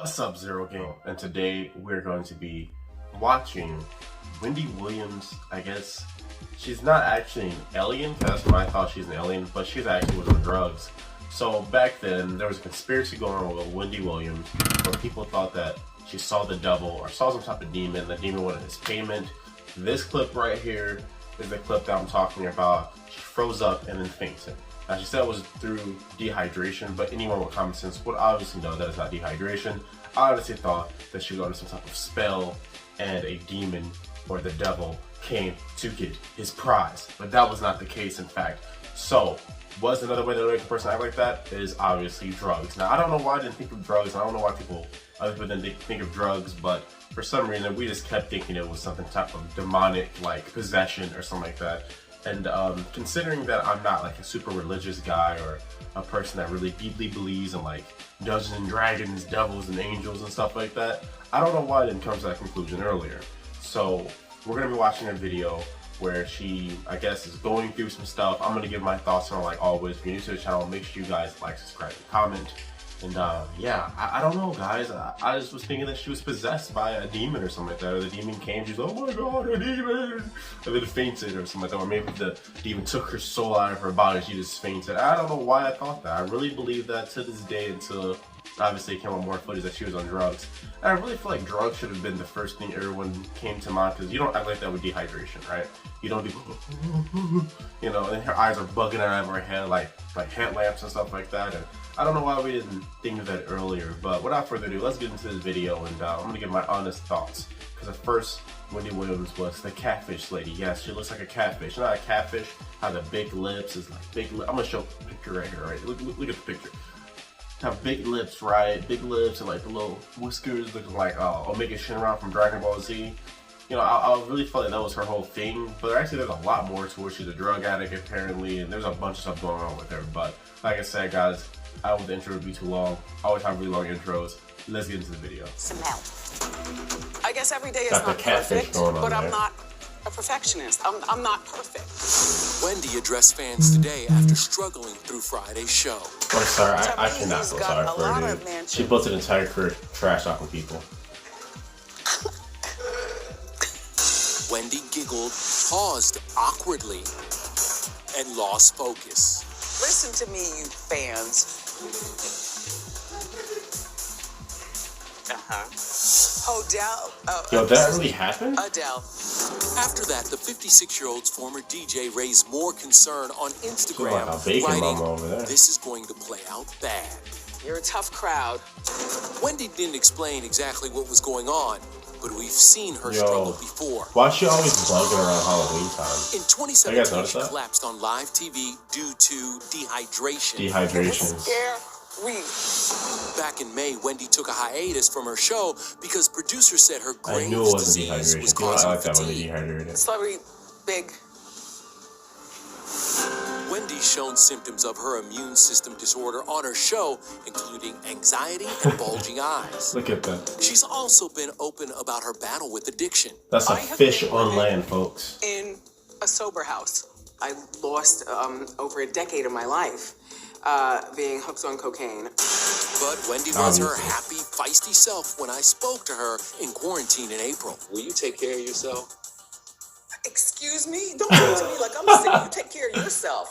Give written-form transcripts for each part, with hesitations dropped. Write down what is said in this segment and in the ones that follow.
What's up, Zero Gang? And today we're going to be watching Wendy Williams. I guess she's not actually an alien, that's when I thought she's an alien, but she's actually was on drugs. So back then, there was a conspiracy going on with Wendy Williams where people thought that she saw the devil or saw some type of demon. The demon wanted his payment. This clip right here is the clip that I'm talking about. She froze up and then fainted. Now, she said it was through dehydration, but anyone with common sense would obviously know that it's not dehydration. I honestly thought that she was under some type of spell and a demon or the devil came to get his prize, but that was not the case, in fact. So, what's another way to make a person act like that? Is obviously drugs. Now, I don't know why I didn't think of drugs. I don't know why other people didn't think of drugs, but for some reason, we just kept thinking it was something type of demonic, like possession or something like that. And considering that I'm not like a super religious guy or a person that really deeply believes in like Dungeons and Dragons, devils and angels and stuff like that, I don't know why I didn't come to that conclusion earlier. So we're gonna be watching a video where she, I guess, is going through some stuff. I'm gonna give my thoughts on, like always. If you're new to the channel, make sure you guys like, subscribe, and comment. And yeah, I don't know, guys. I just was thinking that she was possessed by a demon or something like that. Or the demon came, she's like, oh my god, a demon! And then fainted or something like that. Or maybe the demon took her soul out of her body, she just fainted. I don't know why I thought that. I really believe that to this day until obviously it came on more footage that she was on drugs. And I really feel like drugs should have been the first thing everyone came to mind, because you don't act like that with dehydration, right? You don't do, you know, and her eyes are bugging out of her head like headlamps and stuff like that. And I don't know why we didn't think of that earlier, but without further ado, let's get into this video, and I'm gonna give my honest thoughts. Because at first, Wendy Williams was the catfish lady. Yes, she looks like a catfish. Not a catfish, how the big lips is like big lips. I'm gonna show a picture right here, right? Look at the picture. Have big lips, right? Big lips and like the little whiskers looking like Omega Shinron from Dragon Ball Z. You know, I really felt like that was her whole thing, but actually there's a lot more to her. She's a drug addict apparently, and there's a bunch of stuff going on with her. But like I said, guys, I don't want the intro to be too long. I always have really long intros. Let's get into the video. Some help. I guess every day is not perfect, but I'm not a perfectionist. I'm not perfect. Wendy addressed fans today after struggling through Friday's show. I'm sorry, I cannot feel sorry for her, dude. She built an entire career trash talking people. Wendy giggled, paused awkwardly, and lost focus. Listen to me, you fans. Yo, that really happened? Adele. After that, the 56-year-old's former DJ raised more concern on Instagram, like writing, "This is going to play out bad." You're a tough crowd. Wendy didn't explain exactly what was going on, but we've seen her struggle before. Why is she always bugging around Halloween time? In 2017, she collapsed on live TV due to dehydration. Back in May, Wendy took a hiatus from her show because producers said her Graves' disease was causing fatigue. Celebrity big. Wendy's shown symptoms of her immune system disorder on her show, including anxiety and bulging eyes. Look at that. She's also been open about her battle with addiction. That's a fish on land, folks. In a sober house. I lost over a decade of my life being hooked on cocaine. But Wendy was her happy, feisty self when I spoke to her in quarantine in April. Will you take care of yourself? Excuse me? Don't talk to me like I'm sick. You take care of yourself.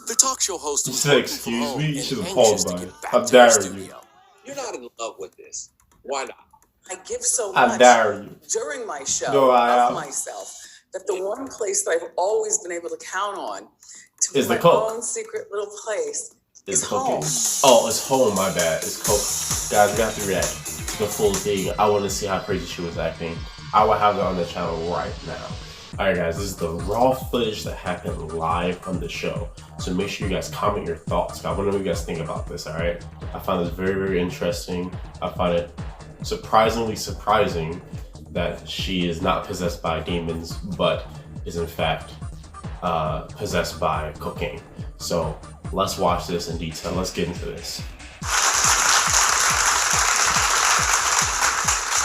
The talk show host was excuse me? You should have paused by it. How dare you? You're not in love with this. Why not? I give so much during my show of myself that the one place that I've always been able to count on to be my own secret little place is home. Oh, it's home, my bad. It's Coke. Guys, we have to react to the full thing. I want to see how crazy she was acting. I will have that on the channel right now. Alright guys, this is the raw footage that happened live on the show. So make sure you guys comment your thoughts. I want to know what you guys think about this, alright? I find this very, very interesting. I find it surprisingly surprising that she is not possessed by demons, but is in fact possessed by cocaine. So let's watch this in detail. Let's get into this.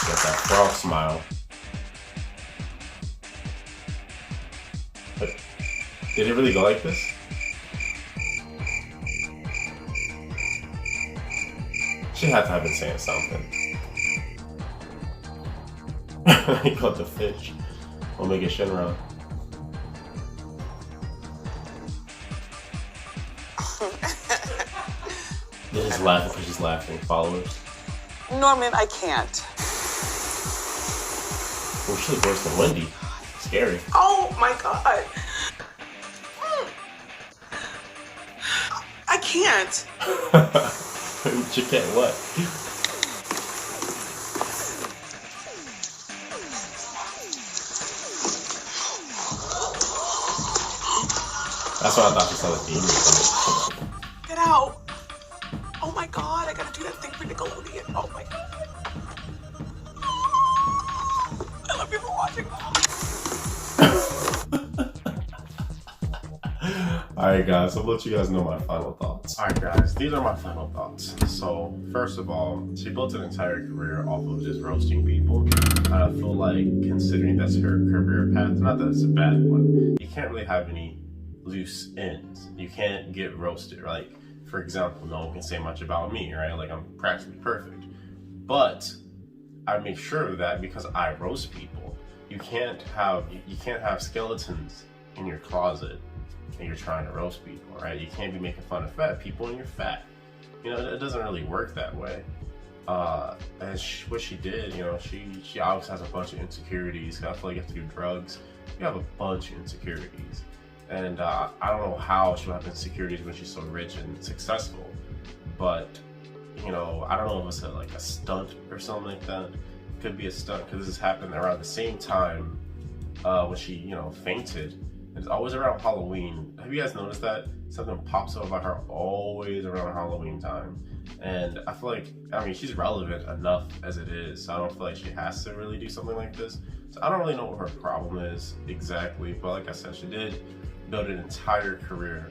Got that frog smile. Did it really go like this? She had to have been saying something. He caught the fish. Omega Shinra. They're just laughing because she's laughing. Followers. Norman, I can't. Oh, she looks worse than Wendy. Scary. Oh my God. I can't. You can't what? That's what I thought she saw the demon. Get out. Oh my God, I gotta do that thing for Nickelodeon. Oh my God. I love you for watching. Alright guys, so I'll let you guys know my final thoughts. Alright guys, these are my final thoughts. So, first of all, she built an entire career off of just roasting people. I feel like, considering that's her career path, not that it's a bad one, you can't really have any loose ends. You can't get roasted. Like, for example, no one can say much about me, right? Like, I'm practically perfect. But I make sure of that because I roast people. You can't have skeletons in your closet and you're trying to roast people, right? You can't be making fun of fat people and you're fat. You know, it doesn't really work that way. And what she did, you know, she obviously has a bunch of insecurities. I feel like you have to do drugs. You have a bunch of insecurities. And I don't know how she would have insecurities when she's so rich and successful. But, you know, I don't know if it's like a stunt or something like that. It could be a stunt because this happened around the same time when she, you know, fainted. It's always around Halloween. Have you guys noticed that? Something pops up about her always around Halloween time. And I feel like, I mean, she's relevant enough as it is. So I don't feel like she has to really do something like this. So I don't really know what her problem is exactly. But like I said, she did build an entire career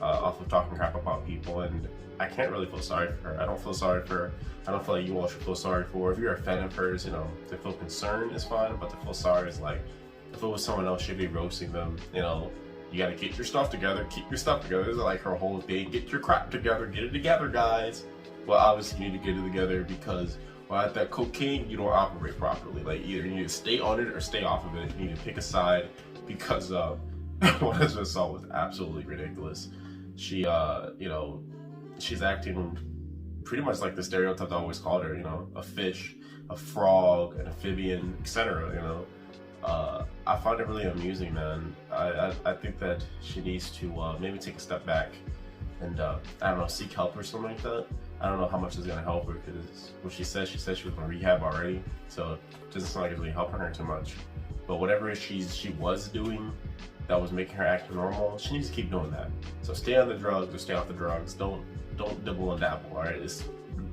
off of talking crap about people. And I can't really feel sorry for her. I don't feel sorry for her. I don't feel like you all should feel sorry for her. If you're a fan of hers, you know, to feel concerned is fine. But to feel sorry is like, if it was someone else, she'd be roasting them. You know, you gotta get your stuff together, keep your stuff together. This is like her whole thing. Get your crap together, get it together, guys. Well, obviously you need to get it together because without that cocaine, you don't operate properly. Like either you need to stay on it or stay off of it. You need to pick a side because what I just saw was absolutely ridiculous. She, you know, she's acting pretty much like the stereotype I always called her. You know, a fish, a frog, an amphibian, etc. You know. I find it really amusing, man. I think that she needs to maybe take a step back and I don't know, seek help or something like that. I don't know how much is gonna help her because what she said she was in rehab already, so it doesn't sound like it's really helping her too much. But whatever she was doing that was making her act normal, she needs to keep doing that. So stay on the drugs or stay off the drugs. Don't dibble and dabble. All right, it's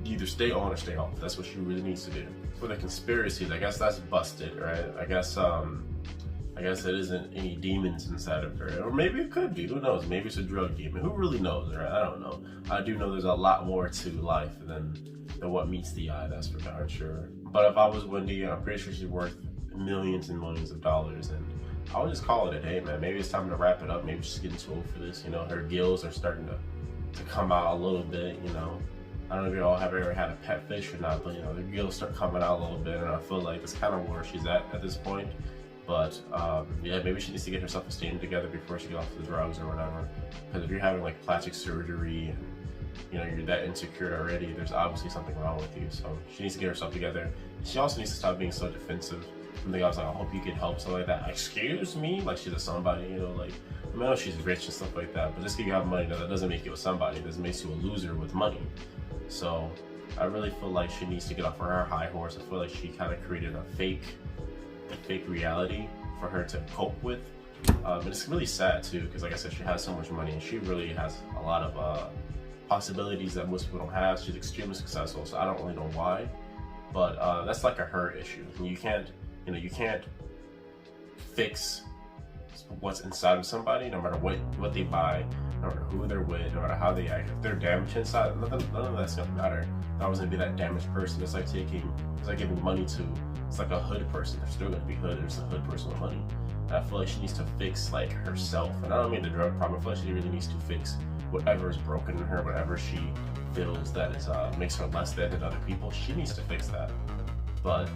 either stay on or stay off. That's what she really needs to do. For the conspiracies, I guess that's busted, right? I guess it isn't any demons inside of her, or maybe it could be. Who knows? Maybe it's a drug demon. Who really knows, right? I don't know. I do know there's a lot more to life than what meets the eye. That's for darn sure. But if I was Wendy, I'm pretty sure she's worth millions and millions of dollars, and I would just call it a day, man. Maybe it's time to wrap it up. Maybe she's getting too old for this. You know, her gills are starting to come out a little bit. You know. I don't know if you all have ever had a pet fish or not, but you know, the gills start coming out a little bit, and I feel like it's kind of where she's at this point. But yeah, maybe she needs to get her self-esteem together before she gets off the drugs or whatever. Because if you're having like plastic surgery and you know you're that insecure already, there's obviously something wrong with you. So she needs to get herself together. She also needs to stop being so defensive. Something I was like, I hope you can help, something like that. Excuse me, like she's a somebody, you know, like I know she's rich and stuff like that, but just because you have money, that doesn't make you a somebody. It doesn't make you a loser with money. So I really feel like she needs to get off of her high horse. I feel like she kind of created a fake reality for her to cope with. But it's really sad too, because like I said, she has so much money and she really has a lot of possibilities that most people don't have. She's extremely successful, so I don't really know why. But that's like a her issue. You can't fix what's inside of somebody, no matter what they buy, no matter who they're with, no matter how they act. If they're damaged inside, none of that's gonna matter. I was gonna be that damaged person. It's like giving money to, it's like a hood person. They're still gonna be hood. There's a hood person with money. And I feel like she needs to fix like herself. And I don't mean the drug problem. I feel like she really needs to fix whatever is broken in her, whatever she feels that is makes her less than other people. She needs to fix that. But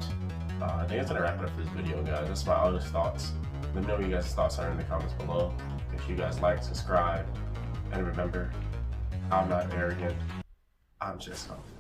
I think it's gonna wrap it up for this video, guys. That's my honest thoughts. Let me know what you guys' thoughts are in the comments below. If you guys like, subscribe, and remember, I'm not arrogant, I'm just confident.